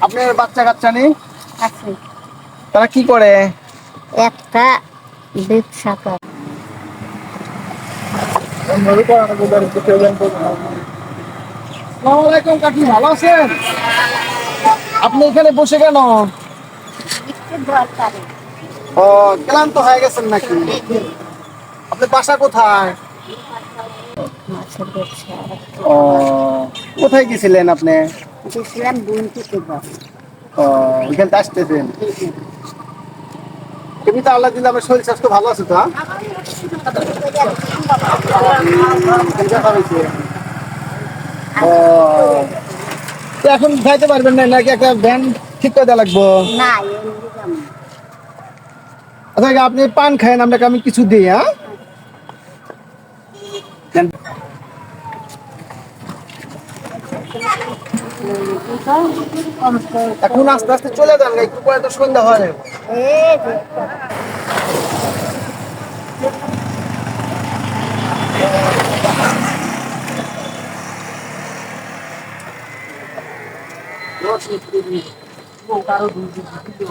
আপনার বাচ্চা কাচ্চা নেই? আছে। তারা কি করে? একটা ব্যবসা করে। আসসালামু আলাইকুম কাকি, ভালো আছেন? আপনি এখানে বসে কেন? একটু দরকারে। ও, ক্লান্ত হয়ে গেছেন নাকি? আপনার বাসা কোথায়? মাছের ব্যবসা। ও, কোথায় গেছিলেন আপনি? গেছিলাম বুনটিতে বস। ও, এখানে আসতেছেন। এমনিতে আল্লাহ দিলে আমার শরীর স্বাস্থ্য ভালো আছে তো? হ্যাঁ? দেখা হয়েছে। ও, তো এখন খাইতে পারবেন না নাকি একটা ভ্যান ঠিক করে দেওয়া লাগবো? না, এমনি যাবো না। আচ্ছা আপনি পান খায়েন, আপনাকে আমি কিছু দিই। হ্যাঁ, দেন। এখন আস্তে আস্তে চলে যান, একটু পরে তো সন্ধ্যা হয়। এই যে